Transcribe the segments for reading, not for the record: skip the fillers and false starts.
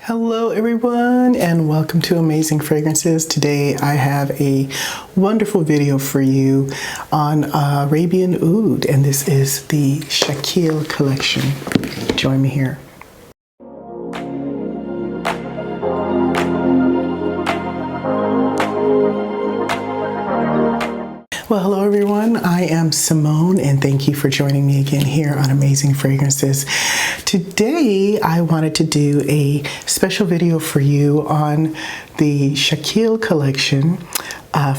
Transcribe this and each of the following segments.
Hello everyone and welcome to Amazing Fragrances. Today I have a wonderful video for you on Arabian Oud, and this is the Shalki Collection. Join me here. Well, hello everyone, I am Simone and thank you for joining me again here on Amazing Fragrances. Today I wanted to do a special video for you on the Shalki Collection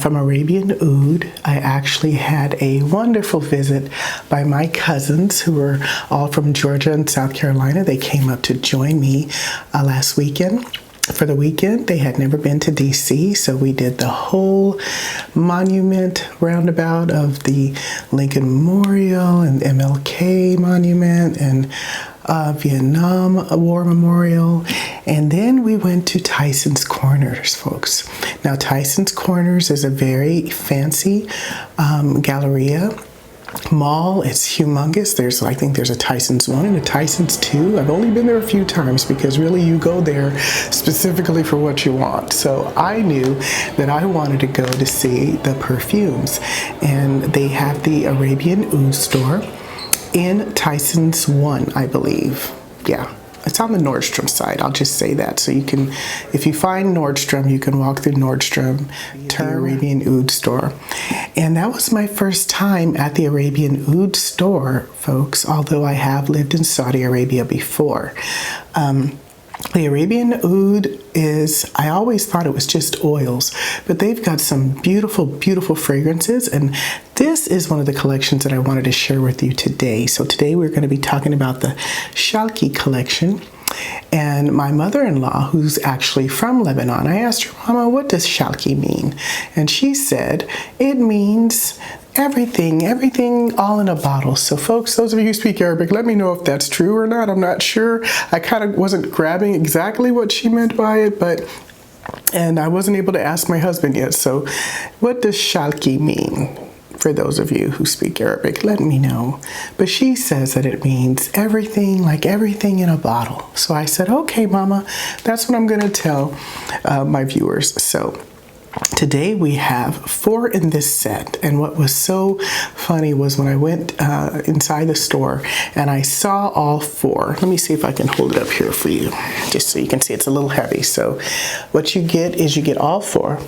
from Arabian Oud. I actually had a wonderful visit by my cousins who were all from Georgia and South Carolina. They came up to join me last weekend. For the weekend, they had never been to DC, so we did the whole monument roundabout of the Lincoln Memorial and MLK Monument and Vietnam War Memorial, and then we went to Tyson's Corners, folks. Now, Tyson's Corners is a very fancy galleria mall. It's humongous. I think there's a Tyson's 1 and a Tyson's 2. I've only been there a few times because really you go there specifically for what you want. So I knew that I wanted to go to see the perfumes, and they have the Arabian Oud store in Tyson's 1, I believe. Yeah. It's on the Nordstrom side. I'll just say that. So you can, if you find Nordstrom, you can walk through Nordstrom, turn Arabian Oud store. And that was my first time at the Arabian Oud store, folks, although I have lived in Saudi Arabia before. The Arabian Oud is, I always thought it was just oils, but they've got some beautiful, beautiful fragrances, and this is one of the collections that I wanted to share with you today. So today we're going to be talking about the Shalki Collection. And my mother-in-law, who's actually from Lebanon, I asked her, Mama, what does Shalki mean? And she said, it means everything all in a bottle. So folks, those of you who speak Arabic, let me know if that's true or not. I'm not sure. I kind of wasn't grabbing exactly what she meant by it, and I wasn't able to ask my husband yet. So what does Shalki mean? For those of you who speak Arabic, let me know. But she says that it means everything, like everything in a bottle. So I said, okay, Mama, that's what I'm going to tell my viewers. So today we have 4 in this set, and what was so funny was when I went inside the store and I saw all 4. Let me see if I can hold it up here for you, just so you can see. It's a little heavy. So what you get is you get all 4,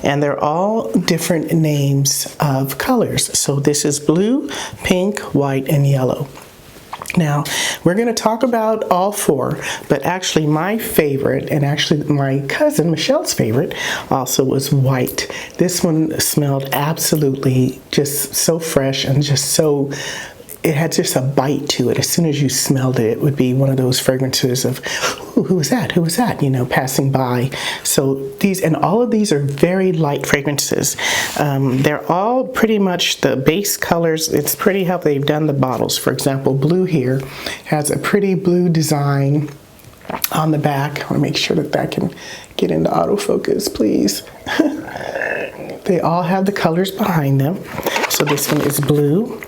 and they're all different names of colors. So this is blue, pink, white, and yellow. Now, we're going to talk about all 4, but actually my favorite, and actually my cousin Michelle's favorite, also was white. This one smelled absolutely just so fresh and just so, it had just a bite to it. As soon as you smelled it, it would be one of those fragrances of, ooh, who was that? Who was that? You know, passing by. So these, and all of these are very light fragrances. They're all pretty much the base colors. It's pretty how they've done the bottles. For example, blue here has a pretty blue design on the back. I want to make sure that that can get into autofocus, please. They all have the colors behind them. So this one is blue.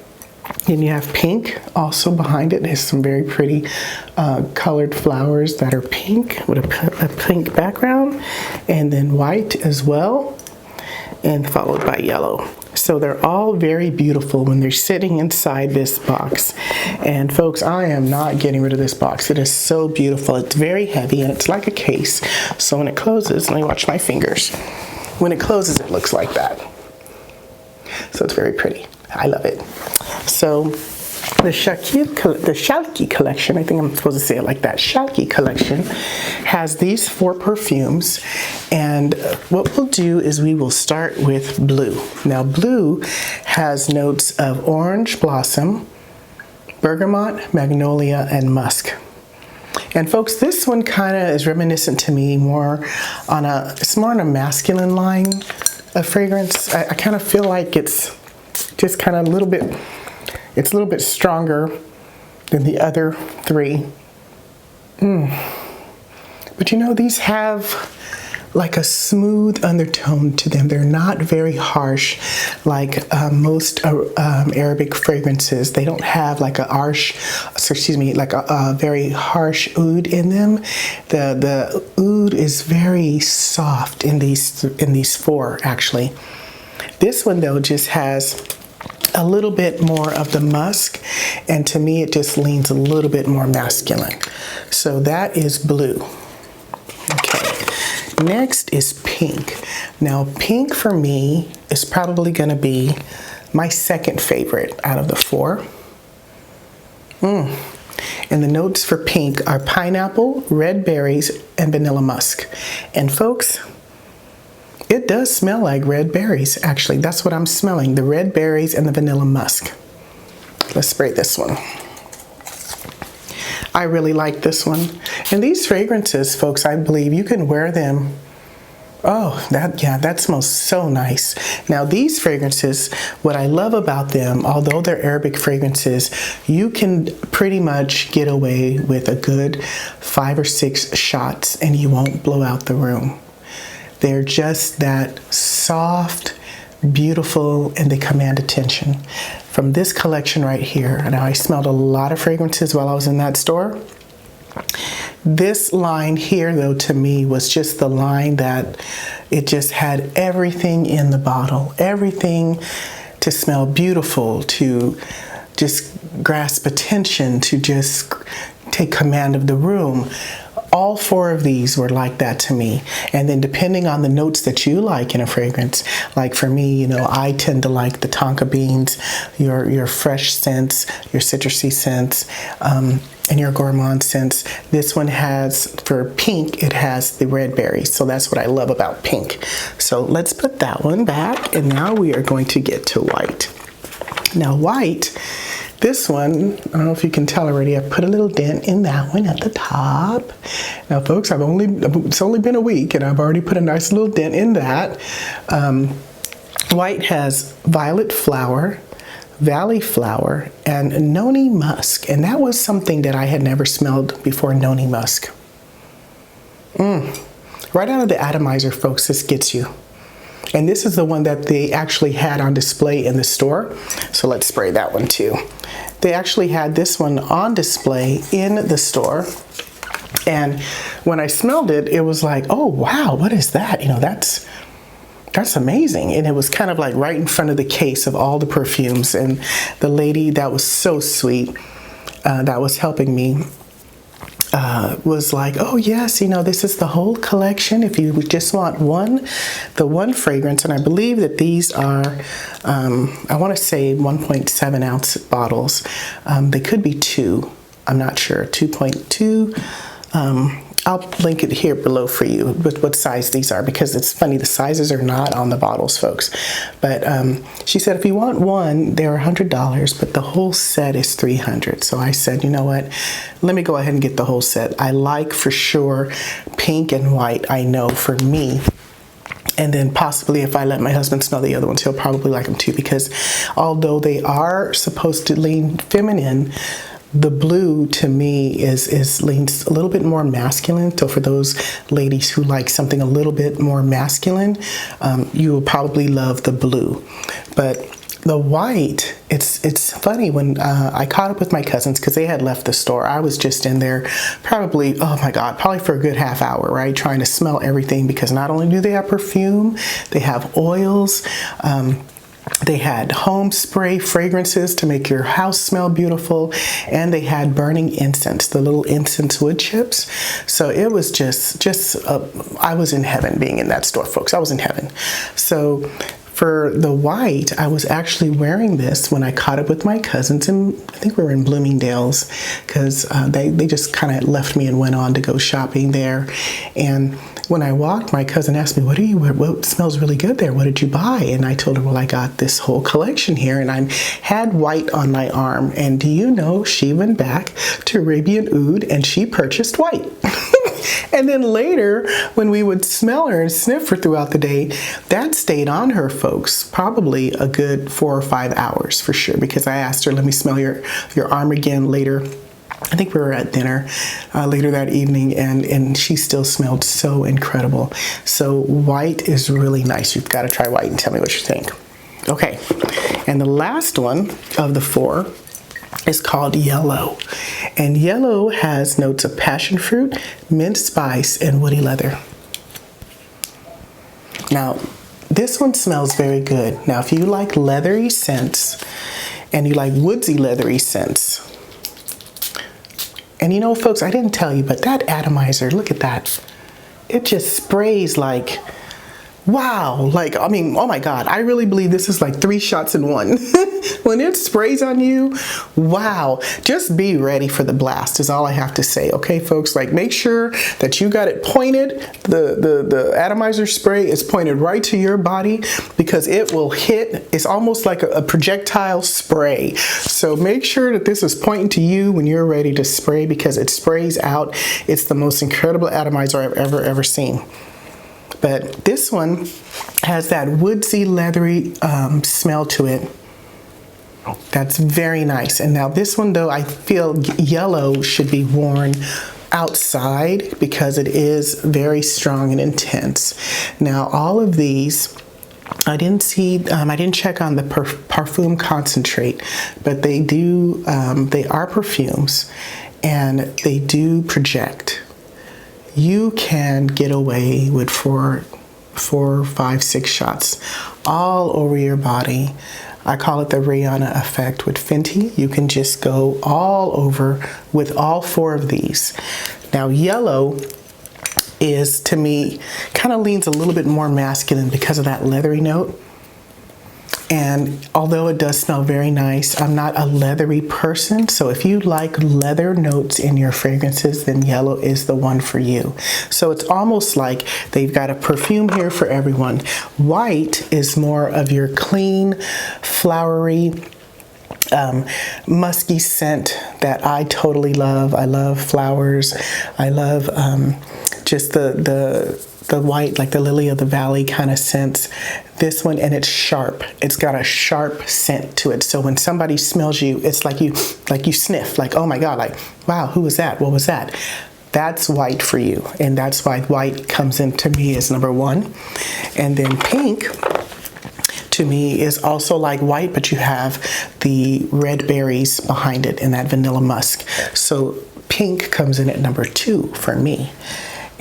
Then you have pink also behind it. There's some very pretty colored flowers that are pink with a pink background, and then white as well, and followed by yellow. So they're all very beautiful when they're sitting inside this box. And folks, I am not getting rid of this box. It is so beautiful. It's very heavy and it's like a case. So when it closes, let me watch my fingers. When it closes, it looks like that. So it's very pretty. I love it. So the Shalki Collection, I think I'm supposed to say it like that, Shalki Collection has these 4 perfumes, and what we'll do is we will start with blue. Now blue has notes of orange blossom, bergamot, magnolia, and musk. And folks, this one kind of is reminiscent to me it's more on a masculine line of fragrance. I kind of feel like it's just kind of a little bit stronger than the other 3. But you know, these have like a smooth undertone to them. They're not very harsh like most Arabic fragrances. They don't have like like a very harsh oud in them. The oud is very soft in these four actually. This one though just has a little bit more of the musk, and to me it just leans a little bit more masculine. So that is blue. Okay. Next is pink. Now pink for me is probably going to be my second favorite out of the four. And the notes for pink are pineapple, red berries, and vanilla musk. And folks, it does smell like red berries. Actually, that's what I'm smelling, the red berries and the vanilla musk. Let's spray this one. I really like this one. And these fragrances, folks, I believe you can wear them. Oh, that smells so nice. Now these fragrances, what I love about them, although they're Arabic fragrances, you can pretty much get away with a good 5 or 6 shots and you won't blow out the room. They're just that soft, beautiful, and they command attention. From this collection right here, now I smelled a lot of fragrances while I was in that store. This line here, though, to me was just the line that it just had everything in the bottle, everything to smell beautiful, to just grasp attention, to just take command of the room. All 4 of these were like that to me. And then depending on the notes that you like in a fragrance, like for me, you know, I tend to like the tonka beans, your fresh scents, your citrusy scents, and your gourmand scents. This one has, for pink, it has the red berries. So that's what I love about pink. So let's put that one back. And now we are going to get to white. Now white, this one, I don't know if you can tell already, I put a little dent in that one at the top. Now folks, it's only been a week and I've already put a nice little dent in that. White has violet flower, valley flower, and noni musk. And that was something that I had never smelled before, noni musk. Right out of the atomizer, folks, this gets you. And this is the one that they actually had on display in the store. So let's spray that one too. They actually had this one on display in the store. And when I smelled it, it was like, oh wow, what is that? You know, that's amazing. And it was kind of like right in front of the case of all the perfumes. And the lady that was so sweet, that was helping me, was like, oh yes, you know, this is the whole collection. If you just want the one fragrance, and I believe that these are, I want to say 1.7 ounce bottles. They could be 2, I'm not sure, 2.2. I'll link it here below for you with what size these are, because it's funny, the sizes are not on the bottles, folks. But she said if you want one, they're $100, but the whole set is $300. So I said, you know what, let me go ahead and get the whole set. I like for sure pink and white, I know for me. And then possibly if I let my husband smell the other ones, he'll probably like them too, because although they are supposed to lean feminine, the blue to me leans a little bit more masculine. So for those ladies who like something a little bit more masculine, you will probably love the blue. But the white, it's funny, when I caught up with my cousins, because they had left the store. I was just in there probably, oh my God, probably for a good half hour, right? Trying to smell everything, because not only do they have perfume, they have oils, they had home spray fragrances to make your house smell beautiful, and they had burning incense, the little incense wood chips. So it was I was in heaven being in that store, folks. I was in heaven. So for the white, I was actually wearing this when I caught up with my cousins, and I think we were in Bloomingdale's, because they just kind of left me and went on to go shopping there. And when I walked, my cousin asked me, what smells really good there? What did you buy? And I told her, well, I got this whole collection here, and I had white on my arm. And do you know, she went back to Arabian Oud and she purchased white. And then later, when we would smell her and sniff her throughout the day, that stayed on her, folks, probably a good 4 or 5 hours for sure, because I asked her, let me smell your arm again later I think we were at dinner later that evening, and she still smelled so incredible. So white is really nice. You've got to try white and tell me what you think. Okay, and the last one of the 4 is called Yellow. And Yellow has notes of passion fruit, mint spice, and woody leather. Now, this one smells very good. Now, if you like leathery scents and you like woodsy leathery scents, and you know, folks, I didn't tell you, but that atomizer, look at that. It just sprays like, wow. Like, I mean, oh my God, I really believe this is like 3 shots in one. When it sprays on you, wow. Just be ready for the blast is all I have to say. Okay, folks, like make sure that you got it pointed. The atomizer spray is pointed right to your body because it will hit. It's almost like a projectile spray. So make sure that this is pointing to you when you're ready to spray because it sprays out. It's the most incredible atomizer I've ever seen. But this one has that woodsy, leathery smell to it. That's very nice. And now this one, though, I feel Yellow should be worn outside because it is very strong and intense. Now, all of these, I didn't check on the perfume concentrate, but they do, they are perfumes and they do project. You can get away with 4, 5, 6 shots all over your body. I call it the Rihanna effect with Fenty. You can just go all over with all 4 of these. Now, Yellow is, to me, kind of leans a little bit more masculine because of that leathery note. And although it does smell very nice, I'm not a leathery person. So if you like leather notes in your fragrances, then Yellow is the one for you. So it's almost like they've got a perfume here for everyone. White is more of your clean, flowery, musky scent that I totally love. I love flowers. I love just the white, like the lily of the valley kind of scents. This one, and it's sharp. It's got a sharp scent to it. So when somebody smells you, it's like you sniff, like, oh my God, like, wow, who was that? What was that? That's white for you. And that's why white comes into me as number 1. And then pink, to me, is also like white, but you have the red berries behind it and that vanilla musk. So pink comes in at number 2 for me.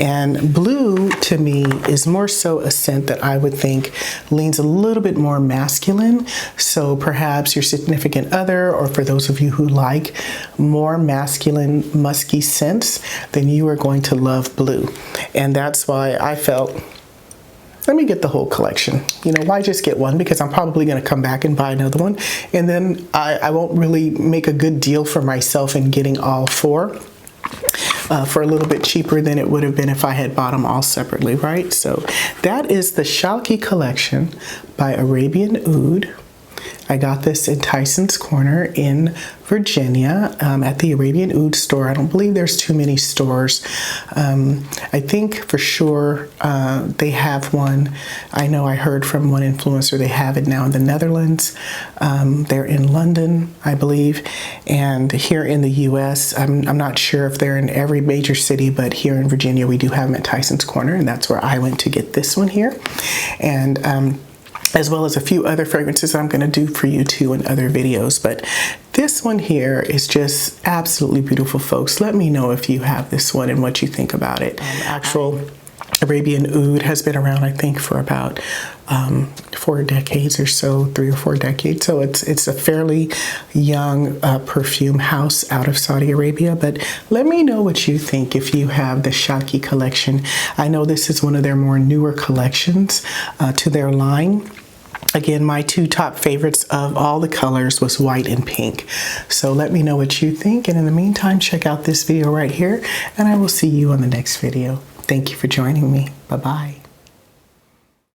And blue, to me, is more so a scent that I would think leans a little bit more masculine. So perhaps your significant other, or for those of you who like more masculine, musky scents, then you are going to love blue. And that's why I felt, let me get the whole collection. You know, why just get one? Because I'm probably going to come back and buy another one. And then I won't really make a good deal for myself in getting all 4. For a little bit cheaper than it would have been if I had bought them all separately, right? So that is the Shalki Collection by Arabian Oud. I got this in Tyson's Corner in Virginia at the Arabian Oud store. I don't believe there's too many stores. I think for sure they have one. I know I heard from one influencer they have it now in the Netherlands. They're in London, I believe. And here in the US, I'm not sure if they're in every major city, but here in Virginia, we do have them at Tyson's Corner. And that's where I went to get this one here. And as well as a few other fragrances I'm going to do for you too in other videos. But this one here is just absolutely beautiful, folks. Let me know if you have this one and what you think about it. Actual Arabian Oud has been around, I think, for about 4 decades or so, 3 or 4 decades. So it's a fairly young perfume house out of Saudi Arabia. But let me know what you think if you have the Shalki collection. I know this is one of their more newer collections to their line. Again, my 2 top favorites of all the colors was white and pink. So let me know what you think. And in the meantime, check out this video right here, and I will see you on the next video. Thank you for joining me. Bye-bye.